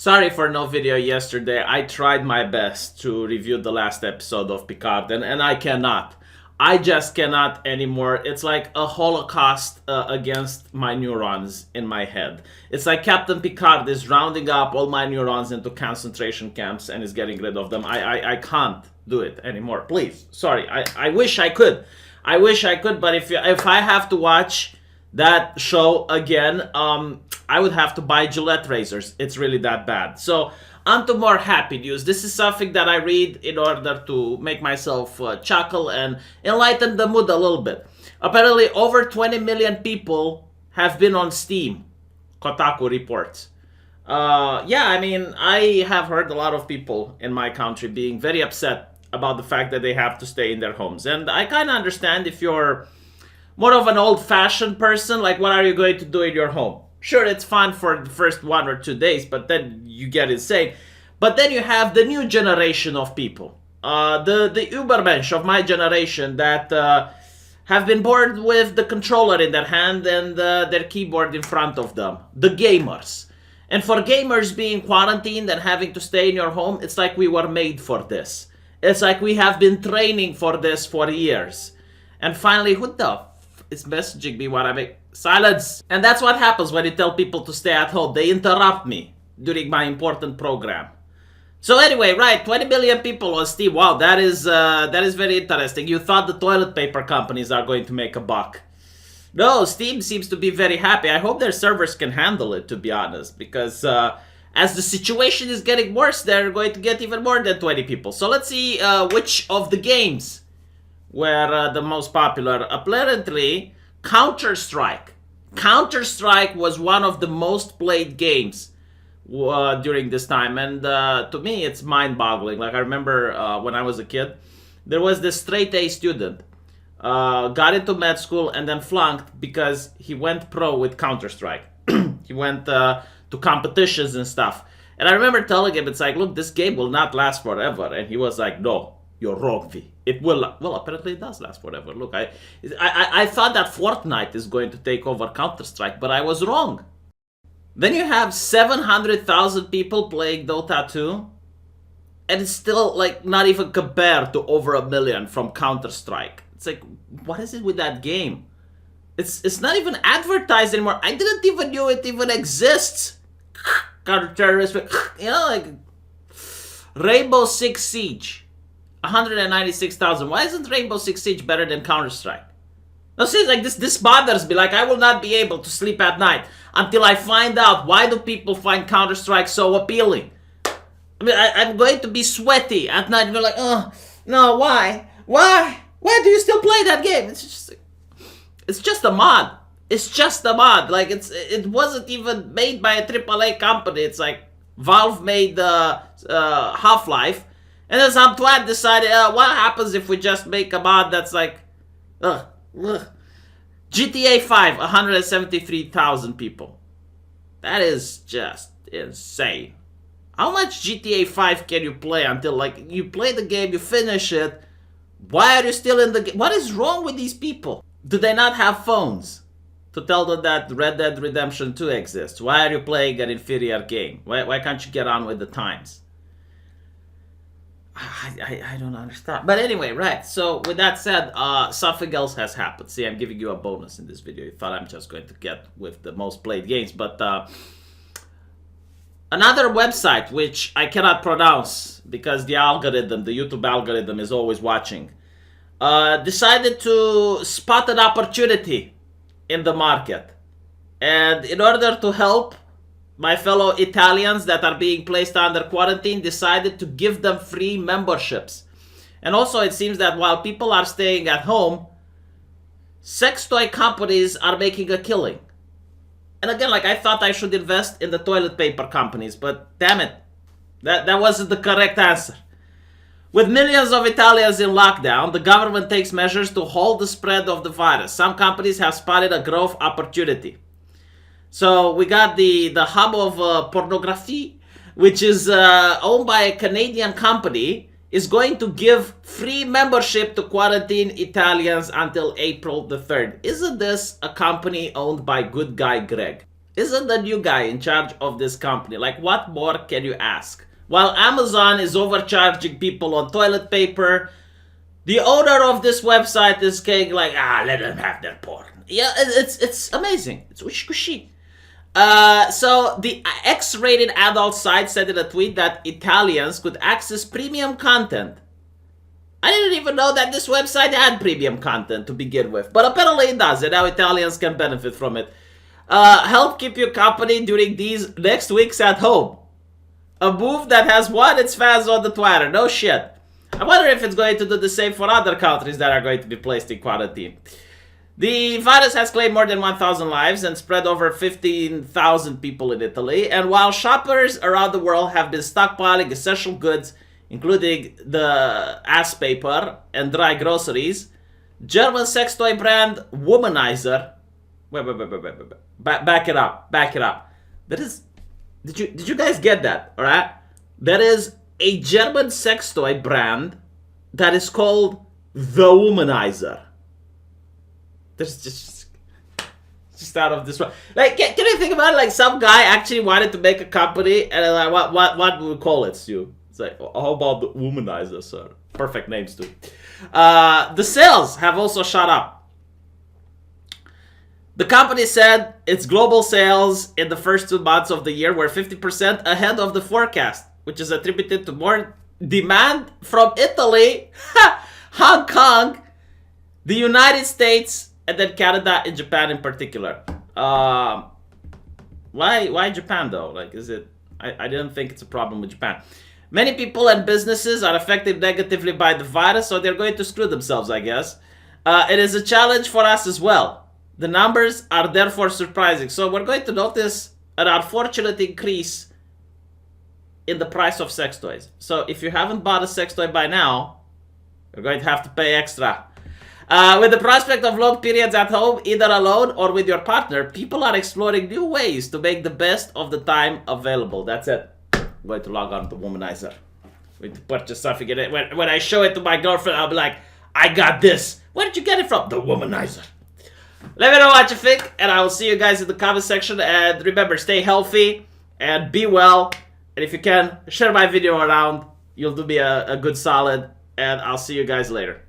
Sorry for no video yesterday. I tried my best to review the last episode of Picard, and I cannot. I just cannot anymore. It's like a holocaust against my neurons in my head. It's like Captain Picard is rounding up all my neurons into concentration camps and is getting rid of them. I can't do it anymore. Please, sorry. I wish I could. I wish I could, but if I have to watch that show again, I would have to buy Gillette razors. It's really that bad. So, on to more happy news. This is something that I read in order to make myself chuckle and enlighten the mood a little bit. Apparently, over 20 million people have been on Steam, Kotaku reports. Yeah, I mean, I have heard a lot of people in my country being very upset about the fact that they have to stay in their homes. And I kind of understand if you're more of an old-fashioned person, like what are you going to do in your home? Sure, it's fun for the first 1 or 2 days, but then you get insane. But then you have the new generation of people, the Ubermensch of my generation that have been bored with the controller in their hand and their keyboard in front of them, the gamers. And for gamers being quarantined and having to stay in your home, it's like we were made for this. It's like we have been training for this for years. And finally, who the is messaging me when I make silence? And that's what happens when you tell people to stay at home. They interrupt me during my important program. So anyway, right, 20 million people on Steam. Wow, that is very interesting. You thought the toilet paper companies are going to make a buck. No, Steam seems to be very happy. I hope their servers can handle it, to be honest, because as the situation is getting worse, they're going to get even more than 20 people. So let's see which of the games were the most popular. Apparently, Counter-Strike. Counter-Strike was one of the most played games during this time. And to me, it's mind-boggling. Like, I remember when I was a kid, there was this straight-A student. Got into med school and then flunked because he went pro with Counter-Strike. He went to competitions and stuff. And I remember telling him, it's like, look, this game will not last forever. And he was like, no. You're wrong, V. It will. Well, apparently it does last forever. Look, I thought that Fortnite is going to take over Counter-Strike, but I was wrong. Then you have 700,000 people playing Dota 2, and it's still like not even compared to over 1 million from Counter-Strike. It's like, what is it with that game? It's not even advertised anymore. I didn't even know it even exists. Counter-terrorist, you know, like Rainbow Six Siege. 196,000. Why isn't Rainbow Six Siege better than Counter-Strike? Now, see, like this bothers me. Like, I will not be able to sleep at night until I find out why do people find Counter-Strike so appealing. I mean, I'm going to be sweaty at night and be like, oh, no, why? Why do you still play that game? It's just a mod. It's just a mod. Like, it wasn't even made by a AAA company. It's like Valve made Half-Life. And then some twat decided, what happens if we just make a mod that's like, GTA 5, 173,000 people. That is just insane. How much GTA 5 can you play until, like, you play the game, you finish it, why are you still in the game? What is wrong with these people? Do they not have phones to tell them that Red Dead Redemption 2 exists? Why are you playing an inferior game? Why can't you get on with the times? I don't understand. But anyway, right. So with that said, something else has happened. See, I'm giving you a bonus in this video. You thought I'm just going to get with the most played games. But another website, which I cannot pronounce because the algorithm, the YouTube algorithm is always watching, decided to spot an opportunity in the market. And in order to help my fellow Italians that are being placed under quarantine, decided to give them free memberships. And also it seems that while people are staying at home, sex toy companies are making a killing. And again, like, I thought I should invest in the toilet paper companies, but damn it, that wasn't the correct answer. With millions of Italians in lockdown, the government takes measures to halt the spread of the virus. Some companies have spotted a growth opportunity. So we got the hub of pornography, which is owned by a Canadian company, is going to give free membership to quarantine Italians until April the 3rd. Isn't this a company owned by good guy Greg? isn't the new guy in charge of this company. Like, what more can you ask? While Amazon is overcharging people on toilet paper, the owner of this website is saying like, let them have their porn. Yeah, it's amazing. It's ushi. So the X-rated adult site said in a tweet that Italians could access premium content. I didn't even know that this website had premium content to begin with, but apparently it does, and now Italians can benefit from it. Help keep your company during these next weeks at home. A move that has won its fans on the Twitter. No shit. I wonder if it's going to do the same for other countries that are going to be placed in quarantine. The virus has claimed more than 1,000 lives and spread over 15,000 people in Italy. And while shoppers around the world have been stockpiling essential goods, including the ass paper and dry groceries, German sex toy brand Womanizer. Wait. Back it up. That is. Did you guys get that? All right. That is a German sex toy brand that is called the Womanizer. There's just out of this one. Like, can you think about it? Like, some guy actually wanted to make a company, and like, what would we call it, Stu? It's like, how about the Womanizer, sir? Perfect names too. The sales have also shot up. The company said its global sales in the first 2 months of the year were 50% ahead of the forecast, which is attributed to more demand from Italy, Hong Kong, the United States, and then Canada and Japan in particular. Why Japan though? Like, is it? I didn't think it's a problem with Japan. Many people and businesses are affected negatively by the virus, so they're going to screw themselves, I guess. It is a challenge for us as well. The numbers are therefore surprising. So we're going to notice an unfortunate increase in the price of sex toys. So if you haven't bought a sex toy by now, you're going to have to pay extra. With the prospect of long periods at home, either alone or with your partner, people are exploring new ways to make the best of the time available. That's it. I'm going to log on to Womanizer. I'm going to purchase something in it. When I show it to my girlfriend, I'll be like, I got this. Where did you get it from? The Womanizer. Let me know what you think, and I will see you guys in the comment section. And remember, stay healthy and be well. And if you can, share my video around. You'll do me a good solid, and I'll see you guys later.